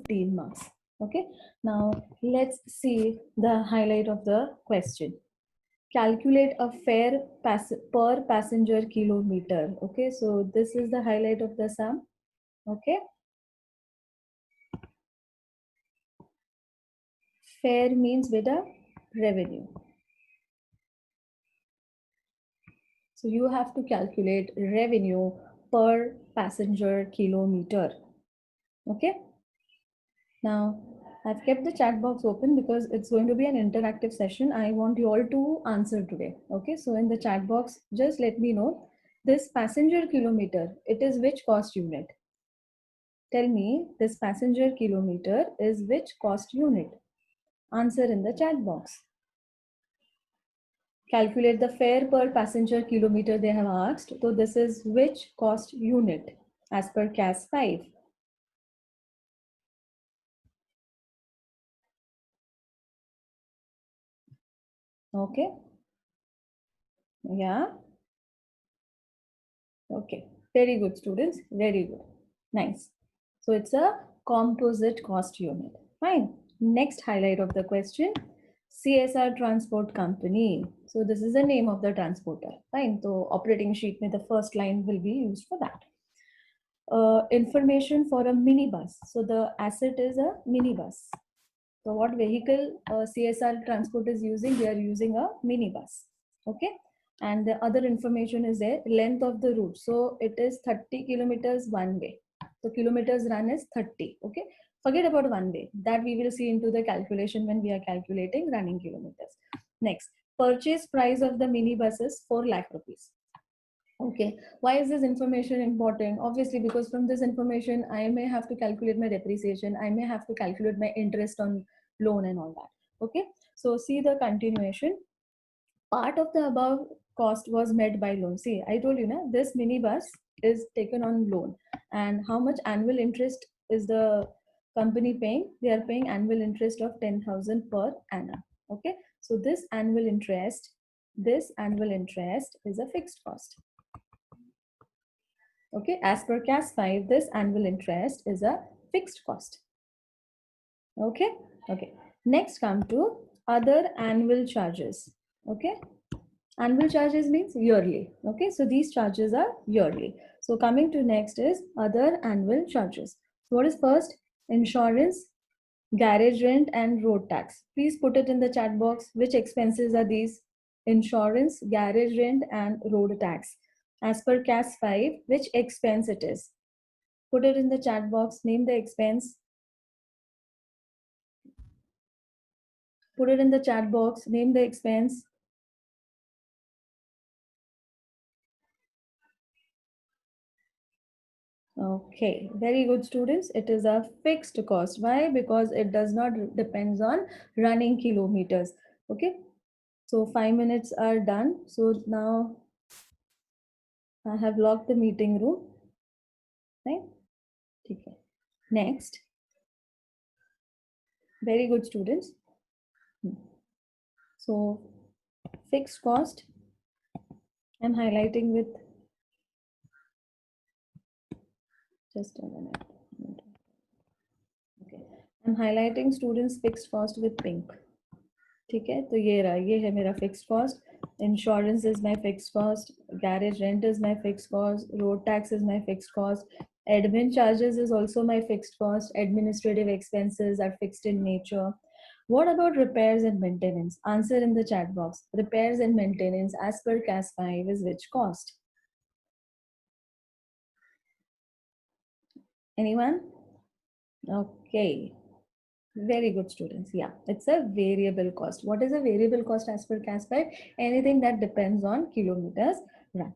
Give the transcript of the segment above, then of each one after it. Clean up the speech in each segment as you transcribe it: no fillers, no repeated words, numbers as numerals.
15 marks. Okay, now let's see the highlight of the question. Calculate a fare per passenger kilometer. Okay, so this is the highlight of the sum. Okay, fare means beta revenue. So you have to calculate revenue per passenger kilometer. Okay. Now I've kept the chat box open because it's going to be an interactive session. I want you all to answer today. Okay. So in the chat box, just let me know this passenger kilometer, it is which cost unit? Tell me this passenger kilometer is which cost unit? Answer in the chat box. Calculate the fare per passenger kilometer they have asked. So this is which cost unit as per CAS 5. Okay. Yeah. Okay. Very good, students. Very good. Nice. So it's a composite cost unit. Fine. Next highlight of the question. CSR Transport Company. So this is the name of the transporter. Fine. So operating sheet mein the first line will be used for that. Information for a minibus. So the asset is a minibus. So what vehicle CSR Transport is using? They are using a minibus. Okay. And the other information is there, length of the route. So it is 30 kilometers one way. So kilometers run is 30. Okay. Forget about one way. That we will see into the calculation when we are calculating running kilometers. Next, purchase price of the minibus is 4 lakh rupees. Okay, why is this information important? Obviously, because from this information, I may have to calculate my depreciation, I may have to calculate my interest on loan and all that. Okay, so see the continuation. Part of the above cost was met by loan. See, I told you, na, this minibus is taken on loan. And how much annual interest is the company paying? They are paying annual interest of 10,000 per annum. Okay, so this annual interest is a fixed cost. Okay, as per CAS 5, this annual interest is a fixed cost. Okay, okay. Next come to other annual charges. Okay, annual charges means yearly. Okay, so these charges are yearly. So coming to next is other annual charges. So what is first? Insurance, garage rent and road tax. Please put it in the chat box. Which expenses are these? Insurance, garage rent and road tax. As per CAS 5, which expense it is? Put it in the chat box. Name the expense. Put it in the chat box. Name the expense. Okay, very good, students. It is a fixed cost. Why? Because it does not depends on running kilometers. Okay, so 5 minutes are done. So now I have locked the meeting room. Right? Okay. Next. Very good, students. So fixed cost, I'm highlighting with just a minute. Okay, I'm highlighting students fixed cost with pink. ठीक है, तो ये रहा, ये है मेरा fixed cost. Insurance is my fixed cost. Garage rent is my fixed cost. Road tax is my fixed cost. Admin charges is also my fixed cost. Administrative expenses are fixed in nature. What about repairs and maintenance? Answer in the chat box. Repairs and maintenance as per CAS 5 is which cost? Anyone? Okay. Very good, students. Yeah, it's a variable cost. What is a variable cost as per CAS 5? Anything that depends on kilometers run.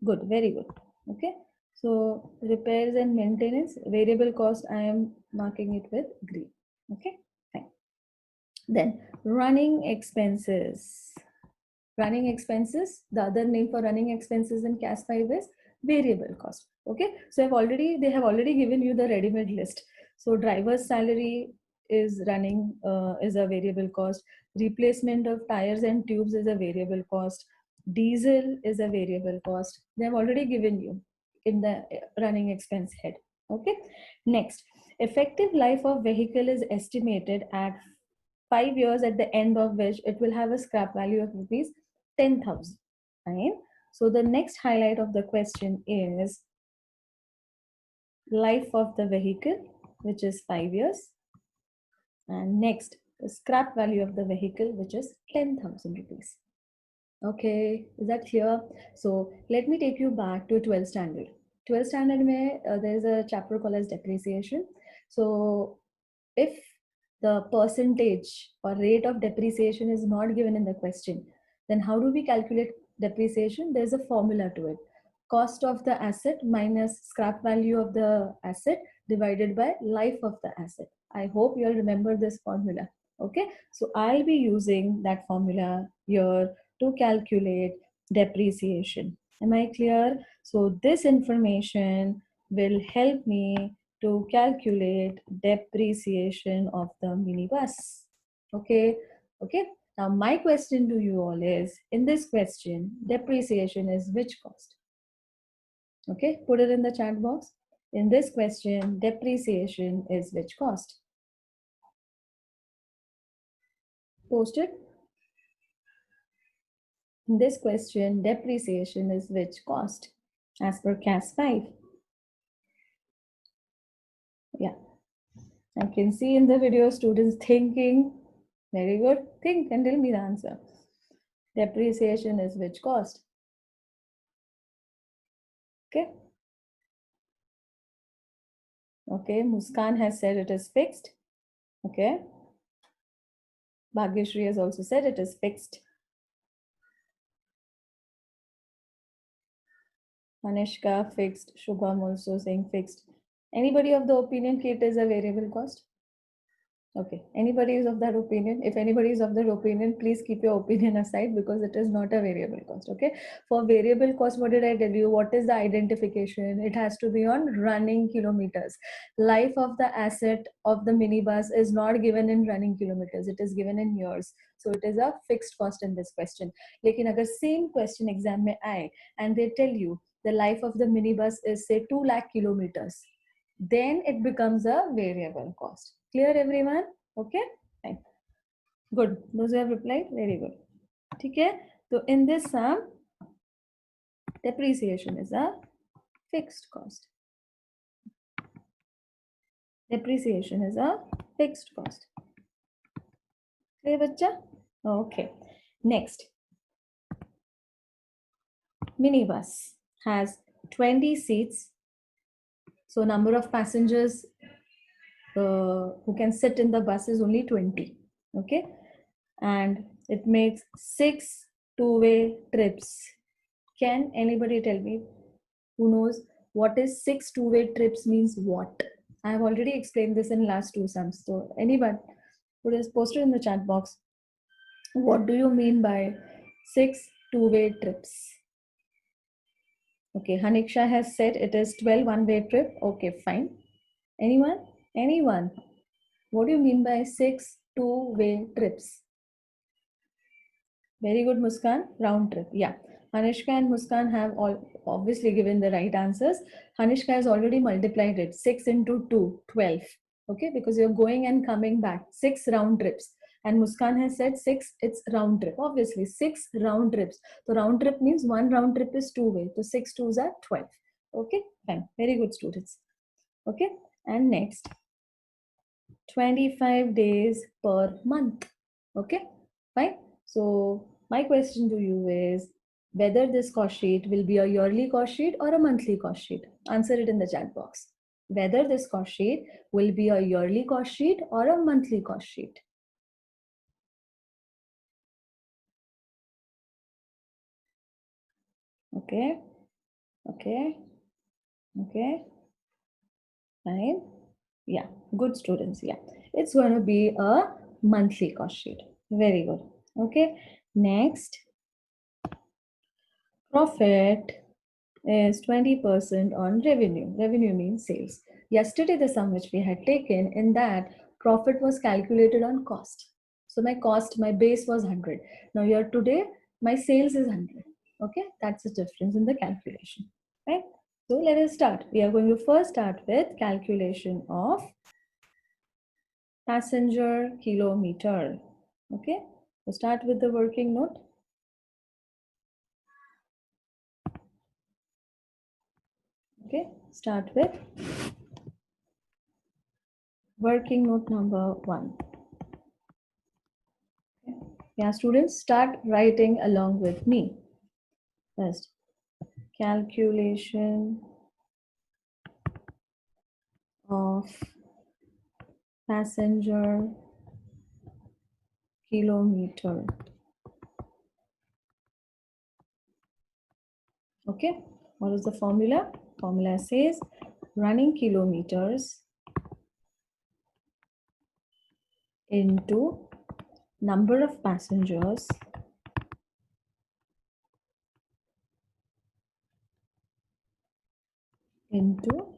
Good, very good. Okay. So repairs and maintenance, variable cost, I am marking it with green. Okay, fine. Then running expenses. Running expenses, the other name for running expenses in CAS 5 is variable cost. Okay, so they have already given you the ready-made list. So driver's salary is running, is a variable cost. Replacement of tires and tubes is a variable cost. Diesel is a variable cost. They have already given you in the running expense head. Okay, next, Effective life of vehicle is estimated at 5 years, at the end of which it will have a scrap value of rupees 10,000. Fine. So the next highlight of the question is life of the vehicle, which is 5 years. And next, the scrap value of the vehicle, which is 10,000 rupees. Okay, is that clear? So let me take you back to 12th standard. 12th standard, there is a chapter called as depreciation. So if the percentage or rate of depreciation is not given in the question, then how do we calculate depreciation? There's a formula to it. Cost of the asset minus scrap value of the asset divided by life of the asset. I hope you'll remember this formula. Okay, so I'll be using that formula here to calculate depreciation. Am I clear? So this information will help me to calculate depreciation of the minibus. Okay, okay. Now my question to you all is, in this question, depreciation is which cost? Okay, put it in the chat box. In this question, depreciation is which cost? Post it. In this question, depreciation is which cost as per CAS 5? Yeah, I can see in the video students thinking. Very good. Think and tell me the answer. Depreciation is which cost? Okay. Okay, Muskan has said it is fixed. Okay. Bhagyashri has also said it is fixed. Anishka fixed. Shubham also saying fixed. Anybody of the opinion it is a variable cost? Okay. Anybody is of that opinion? If anybody is of that opinion, please keep your opinion aside because it is not a variable cost. Okay. For variable cost, what did I tell you? What is the identification? It has to be on running kilometers. Life of the asset of the minibus is not given in running kilometers. It is given in years. So it is a fixed cost in this question. Lekin agar same question exam mein aaye and they tell you the life of the minibus is say 2 lakh kilometers, then it becomes a variable cost. Clear everyone? Okay, fine. Good. Those who have replied, very good. Okay. So in this sum, depreciation is a fixed cost. Depreciation is a fixed cost. Clear, bacha? Okay. Next. Minibus has 20 seats. So number of passengers who can sit in the bus is only 20. Okay. And it makes 6 two-way trips. Can anybody tell me who knows what is 6 two-way trips means what? I have already explained this in last 2 sums. So anyone who is posted in the chat box, what do you mean by 6 two-way trips? Okay, Haniksha has said it is 12 one-way trip. Okay, fine. Anyone? Anyone? What do you mean by 6 two-way trips? Very good, Muskan. Round trip. Yeah. Hanishka and Muskan have all obviously given the right answers. Hanishka has already multiplied it. 6 into 2, 12. Okay, because you're going and coming back. 6 round trips. And Muskan has said 6, it's round trip. Obviously, 6 round trips. So round trip means 1 round trip is 2-way. So 6 twos are 12. Okay, fine. Very good, students. Okay, and next. 25 days per month. Okay, fine. So my question to you is whether this cost sheet will be a yearly cost sheet or a monthly cost sheet. Answer it in the chat box. Whether this cost sheet will be a yearly cost sheet or a monthly cost sheet. Okay, okay, okay, fine. Yeah, good students. Yeah, it's going to be a monthly cost sheet. Very good. Okay, next. Profit is 20% on revenue. Revenue means sales. Yesterday, the sum which we had taken, in that profit was calculated on cost. So my cost, my base was 100. Now here today, my sales is 100. Okay, that's the difference in the calculation. Right? So let us start. We are going to first start with calculation of passenger kilometer. Okay, so start with the working note. Okay, start with working note number 1. Okay. Yeah, students, start writing along with me. First, calculation of passenger kilometer. Okay, what is the formula? Formula says running kilometers into number of passengers into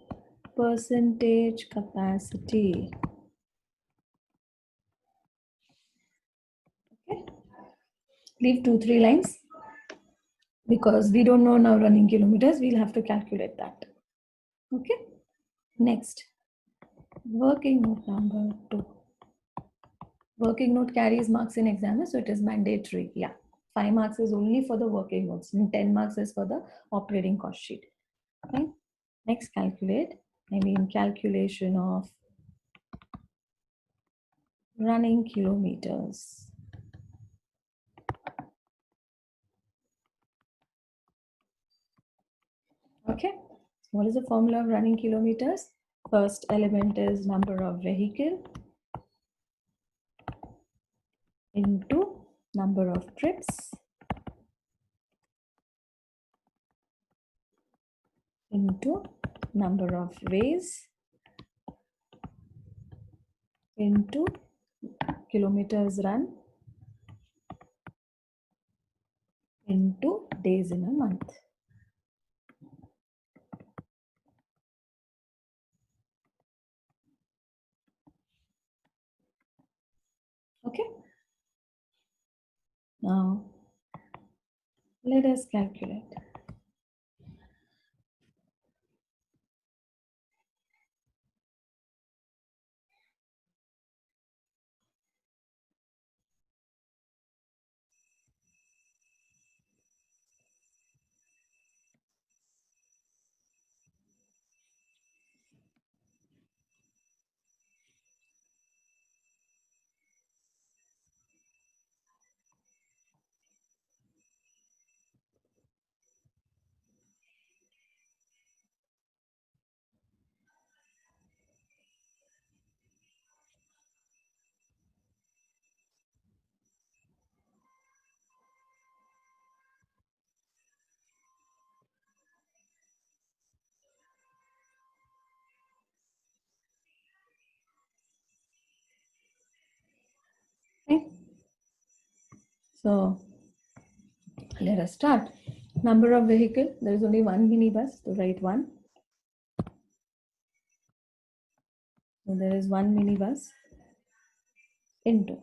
percentage capacity. Okay, leave 2-3 lines because we don't know now running kilometers. We'll have to calculate that. Okay, next, working note number 2. Working note carries marks in exam, so it is mandatory. Yeah, 5 marks is only for the working notes and 10 marks is for the operating cost sheet. Okay, next, calculation of running kilometers. Okay, so what is the formula of running kilometers? First element is number of vehicle into number of trips into number of ways into kilometers run into days in a month. Okay, now let us calculate. Okay, so let us start. Number of vehicle, there is only one minibus, so write 1. So there is one minibus into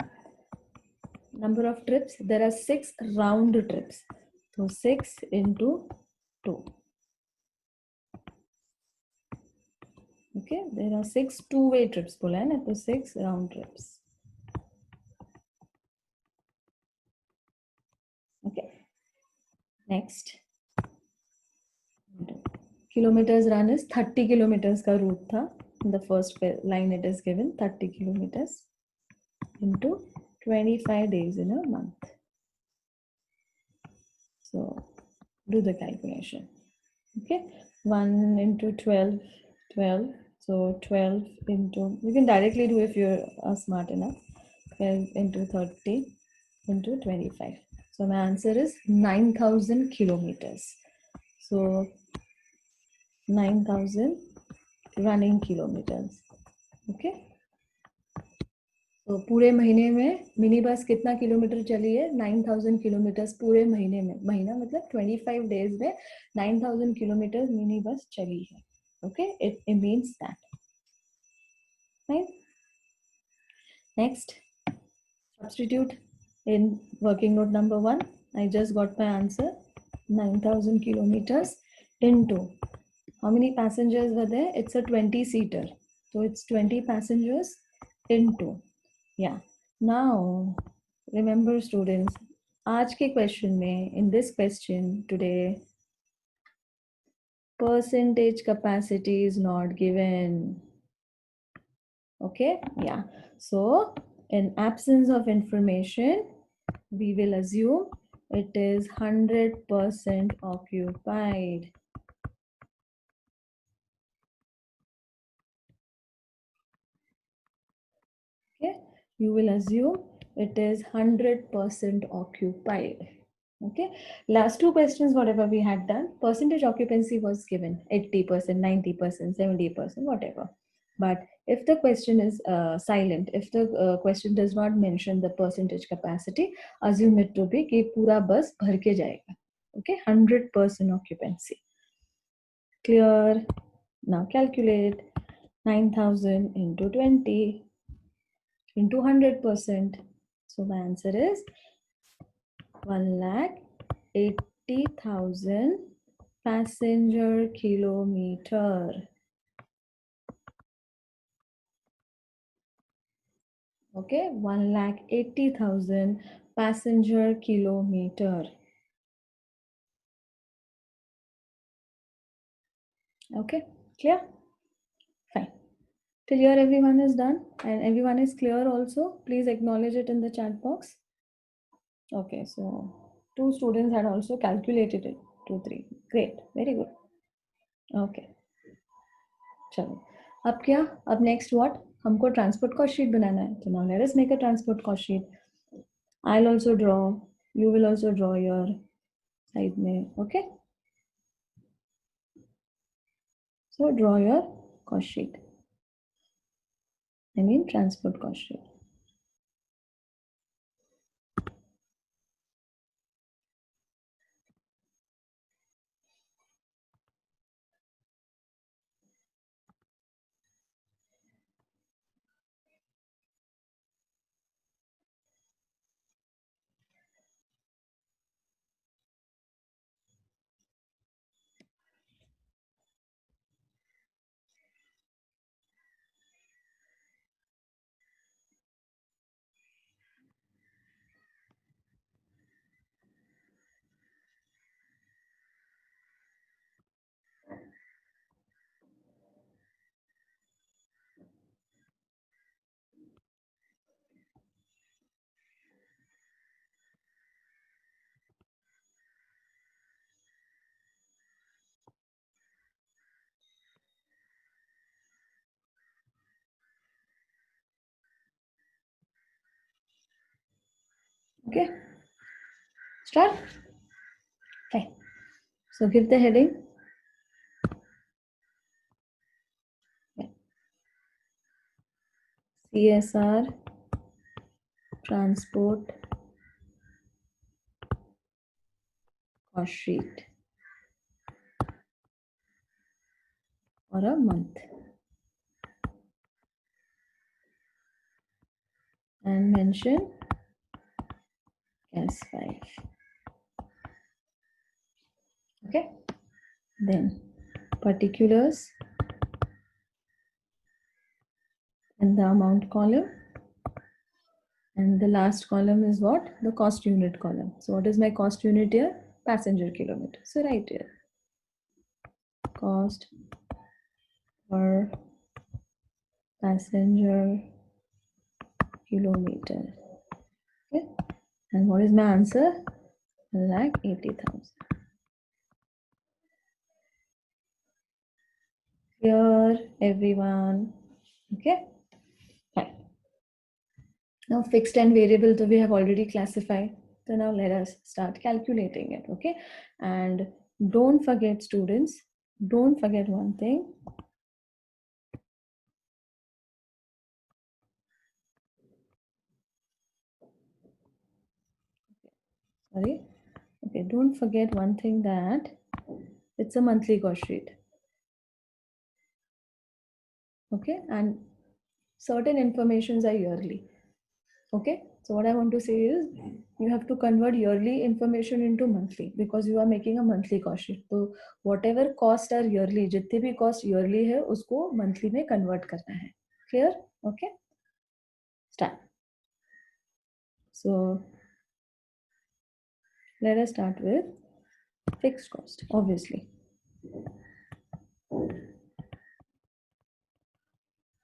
number of trips. There are 6 round trips. So 6 into 2. Okay, there are 6 two-way trips. बोला है ना, तो 6 round trips. Okay. Next. Kilometers run is 30 kilometers का route था. In the first line it is given 30 kilometers into 25 days in a month. So do the calculation. Okay, 1 into 12, 12. So 12 into, you can directly do if you're smart enough. 12 into 30 into 25. So my answer is 9,000 kilometers. So 9,000 running kilometers. Okay. तो पूरे महीने में mini bus कितना kilometre चली है? 9,000 kilometre पूरे महीने में. महीना मतलब 25 डेज में 9,000 किलोमीटर मिनी बस चली है. Okay, it means that. Right? Next, substitute in working note number 1. I just got my answer. 9,000 kilometers into how many passengers were there? It's a 20-seater. So it's 20 passengers into. Yeah. Now, remember students, आज के question में, in this question today, percentage capacity is not given. Okay, yeah. So, in absence of information, we will assume it is 100% occupied. Okay, you will assume it is 100% occupied. Okay, last two questions, whatever we had done, percentage occupancy was given 80%, 90%, 70%, whatever. But if the question is silent, if the question does not mention the percentage capacity, assume it to be कि पूरा बस भर के जाएगा. Okay, 100% occupancy. Clear? Now calculate 9,000 into 20 into 100%. So my answer is 1,80,000 passenger kilometer. Okay, 1,80,000 passenger kilometer. Okay, clear? Fine. Till here everyone is done and everyone is clear also. Please acknowledge it in the chat box. Okay, so 2 students had also calculated it. 2, 3. Great, very good. Okay. चलो अब क्या, अब next what, हमको transport cost sheet बनाना है. तो now let us make a transport cost sheet. I will also draw, you will also draw your side में. Okay, so draw your cost sheet, I mean transport cost sheet. Okay, start. Fine. So give the heading. CSR transport cost sheet for a month and mention CAS 5. Okay, then particulars in the amount column, and the last column is what? The cost unit column. So what is my cost unit here? Passenger kilometer. So right here, cost per passenger kilometer. Okay, and what is my answer? 1,80,000. Clear, everyone? Okay, fine. Now fixed and variable, so we have already classified. So now let us start calculating it. Okay, and don't forget, students, don't forget one thing. Sorry. Okay, don't forget one thing, that it's a monthly cost sheet. Okay, and certain informations are yearly. Okay, so what I want to say is you have to convert yearly information into monthly because you are making a monthly cost sheet. So whatever cost are yearly, जितने भी cost yearly है उसको monthly में convert करना है. Clear? Okay. Start. So let us start with fixed cost, obviously.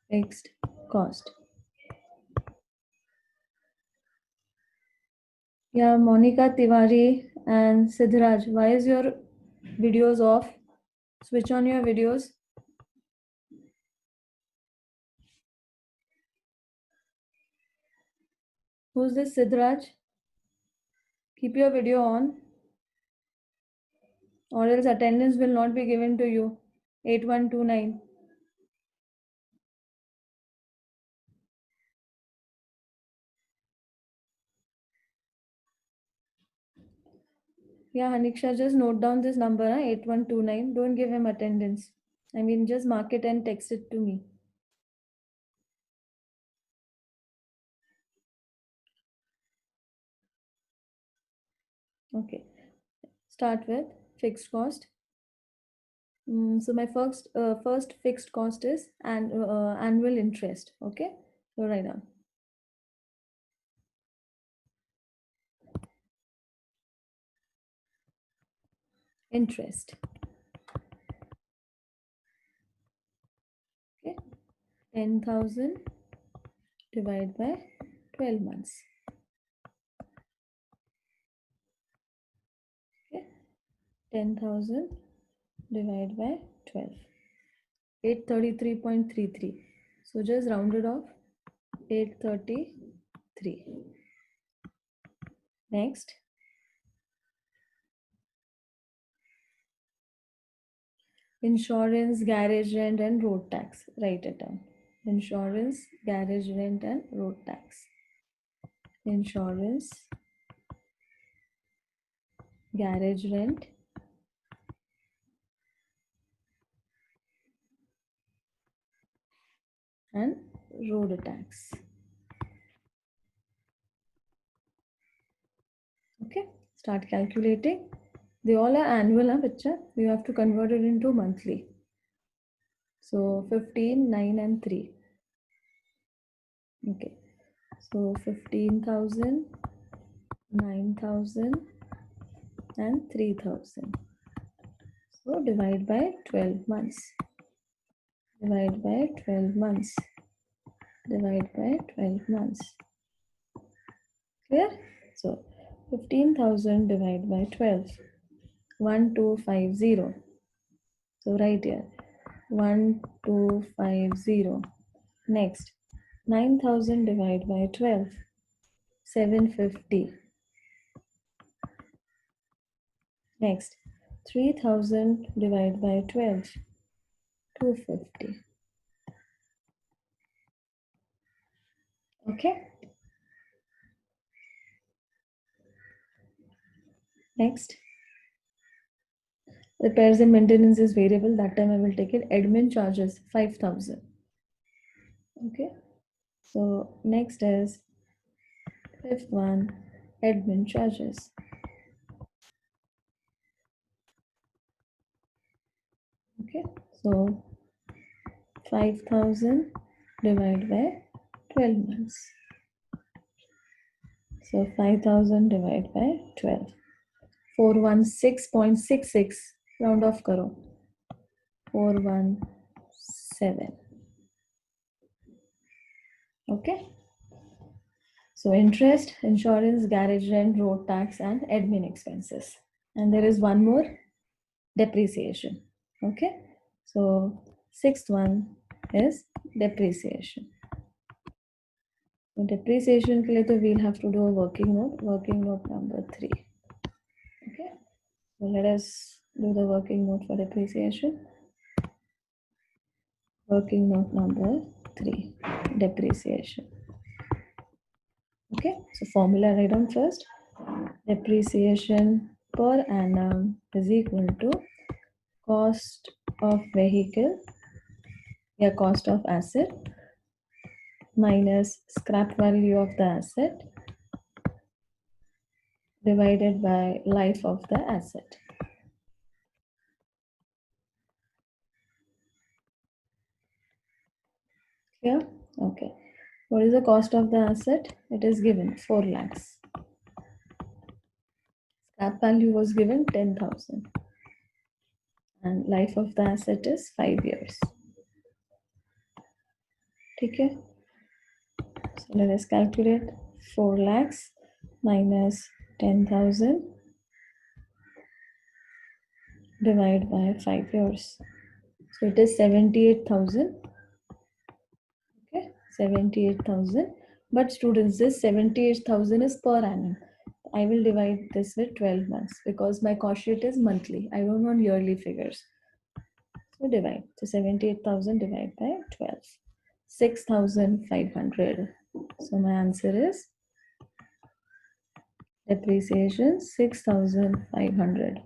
Fixed cost. Yeah, Monica Tiwari and Siddharaj, why is your videos off? Switch on your videos. Who's this Siddharaj? Keep your video on, or else attendance will not be given to you. 8129. Yeah, Haniksha, just note down this number, 8129. Don't give him attendance. I mean, just mark it and text it to me. Okay. Start with fixed cost. So my first fixed cost is annual interest. Okay. So write down. Interest. Okay. 10,000 divided by 12 months. Okay. 10,000 divided by 12. 833.33. So just round it off. 833. Next. Insurance, garage rent, and road tax. Write it down. Insurance, garage rent, and road tax. Insurance, garage rent, and road tax. Okay, start calculating. They all are annual, bacha. You have to convert it into monthly. So 15, 9, and 3. Okay, so 15,000, 9,000, and 3,000. So divide by 12 months. Divide by 12 months. Divide by 12 months. Clear? So 15,000 divided by 12. 1250. So right here 1250. Next 9,000 divided by 12. 750. Next 3,000 divided by 12. 250. Okay. Next, repairs and maintenance is variable. That time I will take it. Admin charges 5,000. Okay. So next is fifth one, admin charges. Okay. So 5,000 divided by 12 months. So 5,000 divided by 12. 416.66. Round off karo. 417. Okay. So interest, insurance, garage rent, road tax, and admin expenses. And there is one more, depreciation. Okay. So sixth one is depreciation. So depreciation ke liye to we'll have to do a working note number 3. Okay. So let us do the working note for depreciation. Working note number 3, depreciation. Okay. So formula write down first. Depreciation per annum is equal to cost of vehicle, cost of asset minus scrap value of the asset divided by life of the asset. Clear? Okay. What is the cost of the asset? It is given 4 lakhs. Scrap value was given 10,000. And life of the asset is 5 years. Okay. So let us calculate 4 lakhs minus 10,000 divided by 5 years. So it is 78,000. Okay, 78,000. But students, this 78,000 is per annum. I will divide this with 12 months because my cost sheet is monthly. I don't want yearly figures. So divide. So 78,000 divided by 12. 6,500. So my answer is depreciation 6,500.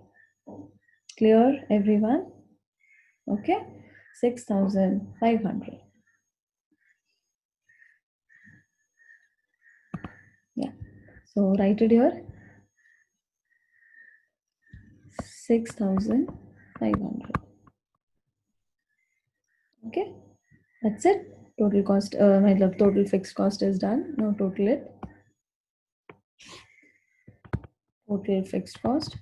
Clear, everyone? Okay, 6,500. Yeah. So write it here. 6,500. Okay, that's it. Total cost, my love, total fixed cost is done. Now total it. Total fixed cost.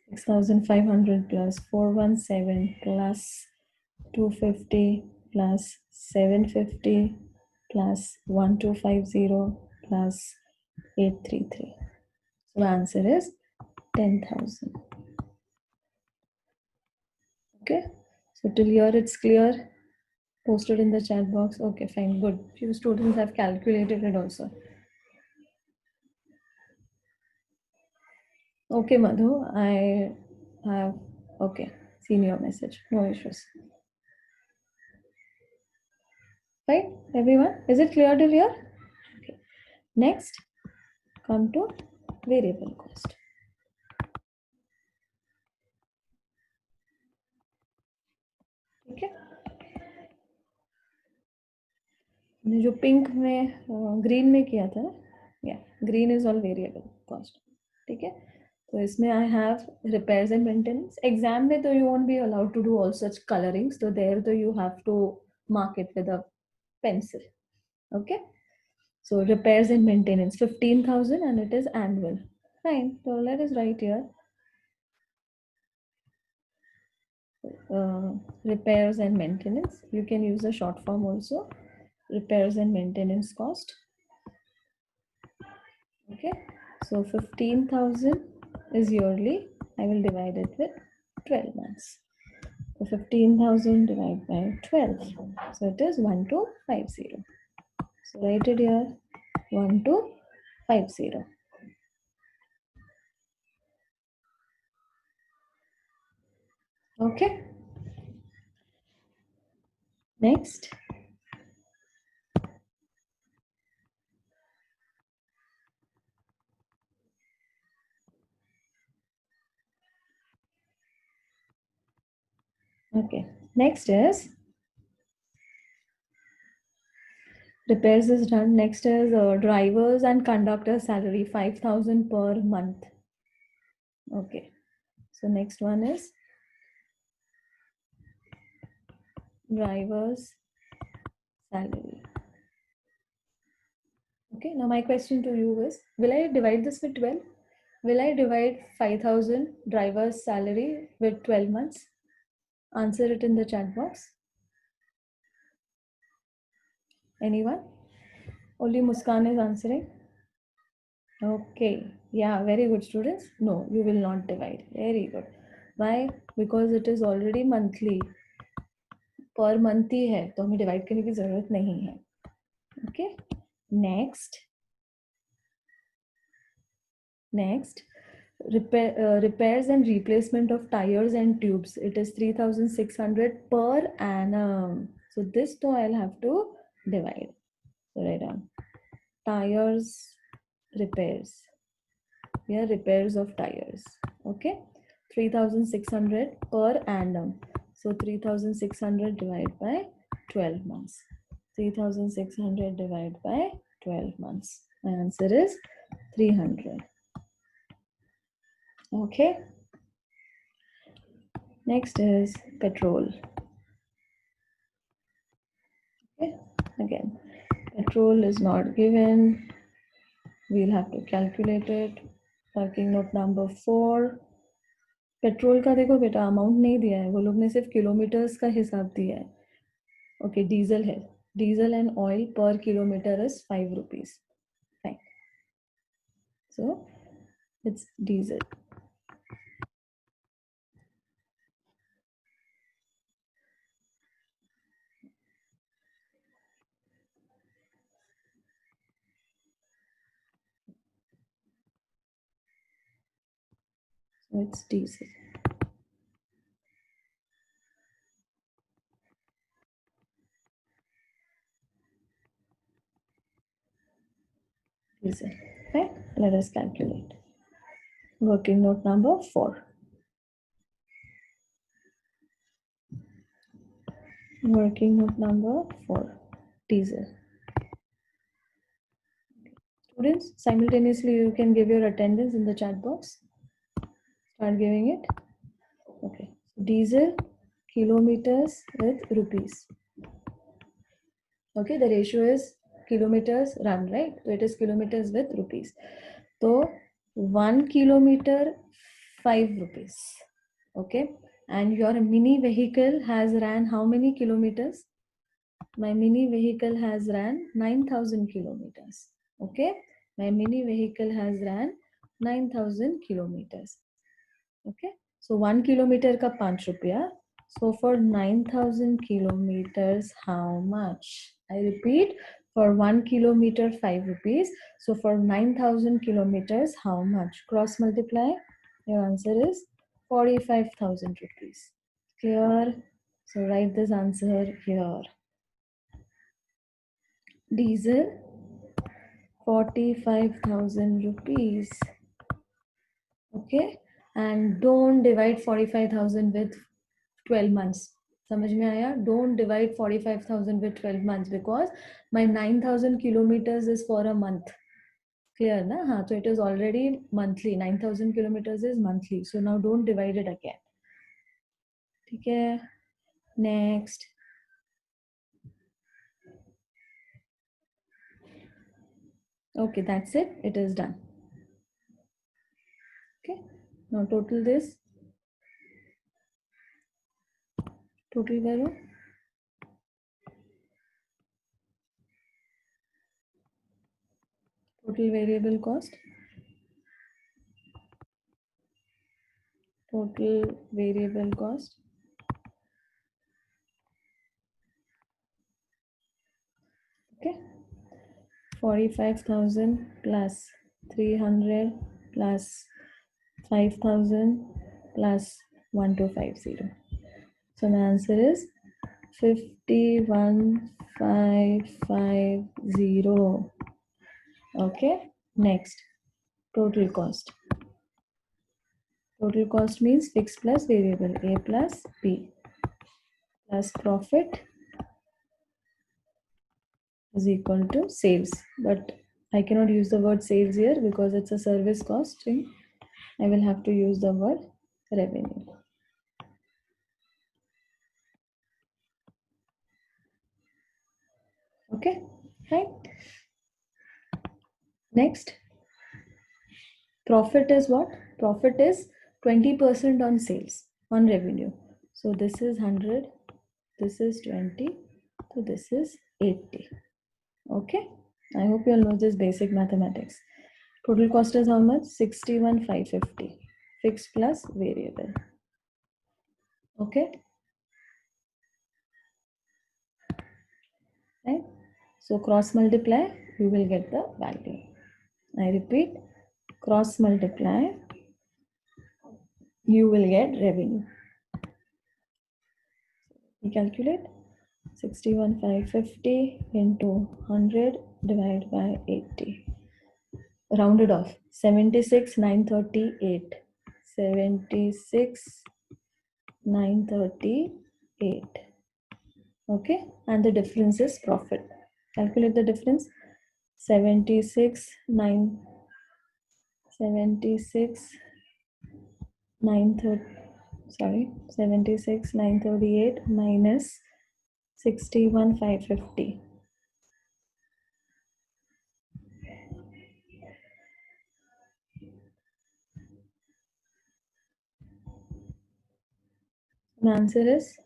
6,500 plus 417 plus 250 plus 750 plus 1250 plus 833. So the answer is 10,000. Okay. So till here it's clear. Posted in the chat box. Okay, fine, good. Few students have calculated it also. Okay, Madhu, I have, okay, seen your message. No issues. Fine, everyone? Is it clear till here? Okay. Next, come to variable cost. ठीक है, मैंने जो pink में green में किया था ना, या green is all variable cost. ठीक है, तो इसमें I have repairs and maintenance. Exam में तो you won't be allowed to do all such colourings, तो देयर तो you have to mark it with a pencil. Okay, so repairs and maintenance 15,000 and it is annual. Fine, so let us write here repairs and maintenance. You can use the short form also. Repairs and maintenance cost. Okay, so 15,000 is yearly. I will divide it with 12 months. So 15,000 divided by 12. So it is 1250. So write it here 1250. Okay. Next. Okay. Next is repairs is done. Next is drivers and conductors salary 5,000 per month. Okay. So next one is drivers salary. Okay. Now my question to you is, will I divide this with 12? Will I divide 5,000 drivers salary with 12 months? Answer it in the chat box. Anyone? Only Muskan is answering. Okay, yeah, very good students. No, you will not divide. Very good. Why? Because it is already monthly. Per month ही है, तो हमें divide करने की जरूरत नहीं है. Okay. Next, repairs and replacement of tires and tubes. It is 3,600 per annum. So this though I'll have to divide. So write down tires repairs. Here repairs of tires. Okay, 3,600 per annum. So 3,600 divided by 12 months. 3,600 divided by 12 months. My answer is 300. Okay. Next is petrol. Okay, again, petrol is not given. We'll have to calculate it. Working note number 4. Petrol का देखो बेटा amount नहीं दिया है, वो लोग ने सिर्फ किलोमीटर्स का हिसाब दिया है. ओके, डीजल है. डीजल एंड ऑयल पर kilometre is 5 rupees. Fine. So it's diesel. So it's diesel. Diesel. Right? Let us calculate. Working note number 4. Working note number 4. Diesel. Students, simultaneously you can give your attendance in the chat box. Start giving it. Okay. Diesel, kilometers with rupees. Okay, the ratio is kilometers run, right? So it is kilometers with rupees. So 1 kilometer 5 rupees. Okay, and your mini vehicle has ran how many kilometers? My mini vehicle has ran 9,000 kilometers. Okay, my mini vehicle has ran 9,000 kilometers. Okay, so 1 kilometer ka 5 rupiya. So for 9,000 kilometers, how much? I repeat, for 1 kilometer 5 rupees. So for 9,000 kilometers, how much? Cross multiply. Your answer is 45,000 rupees. Clear? So write this answer here. Diesel, 45,000 rupees. Okay, and don't divide 45,000 with 12 months. समझ में आया? Don't divide 45,000 with 12 months because my 9,000 kilometers is for a month. Clear na? हाँ, so it is already monthly. 9,000 kilometers is monthly. So now don't divide it again. ठीक है? Next. Okay, that's it. It is done. Okay. Now total this. Total करो. Total variable cost. Total variable cost. Okay. 45,000 plus 300 plus 5,000 plus 1250. So my answer is 51,550. Okay. Next, total cost. Total cost means fixed plus variable, A plus B plus profit is equal to sales. But I cannot use the word sales here because it's a service costing. I will have to use the word revenue. Okay, right? Next, profit is what? Profit is 20% on sales, on revenue. So this is 100, this is 20, so this is 80. Okay, I hope you all know this basic mathematics. Total cost is how much? 61,550. Fixed plus variable. Okay. Right. So cross multiply, you will get the value. I repeat, cross multiply, you will get revenue. We calculate 61,550 into 100 divided by 80. Rounded off. 76,938. 76,938. Okay, and the difference is profit. Calculate the difference. 76,930. 76,938 minus 61,550. The answer is,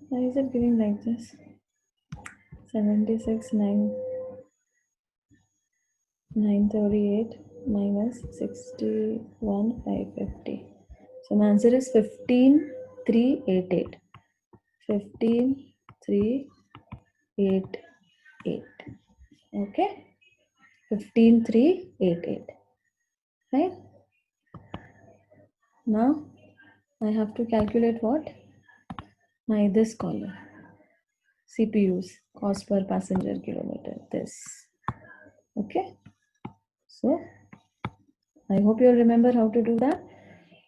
why is it giving like this? 76,938 minus 61,550. So the answer is 15,388. 15,388. Okay, 15,388. Right? Now I have to calculate what? My this column. CPUs, cost per passenger kilometer. This. Okay. So I hope you'll remember how to do that.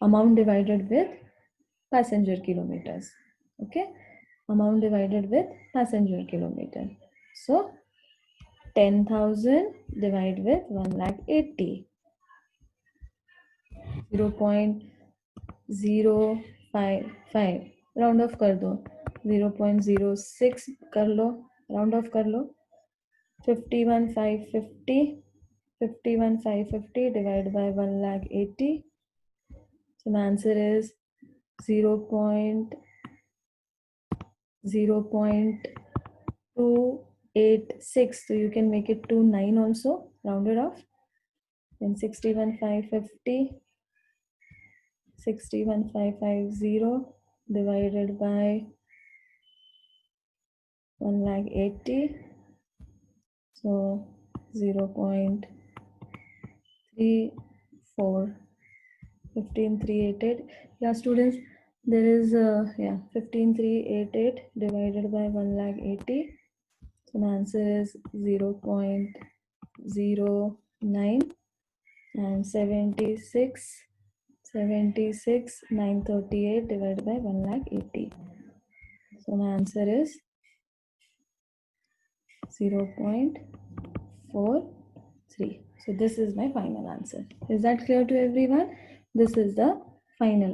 Amount divided with passenger kilometers. Okay. Amount divided with passenger kilometer. So 10,000 divided with 1,80,000. 0.055 round of कर दो, 0.06 कर लो, round of कर लो. 51,550 51,550 divided by 1,80,000. So the answer is 0.286. So you can make it 29 also, rounded off. Then 61,550 61,550 divided by 1,80,000. So 0.34. 15,388. Yeah, students, there is 15,388 divided by 1,80,000. So the answer is 0.09 and 76,938 divided by 1,80,000. So the answer is 0.43. So this is my final answer. Is that clear to everyone? This is the final answer.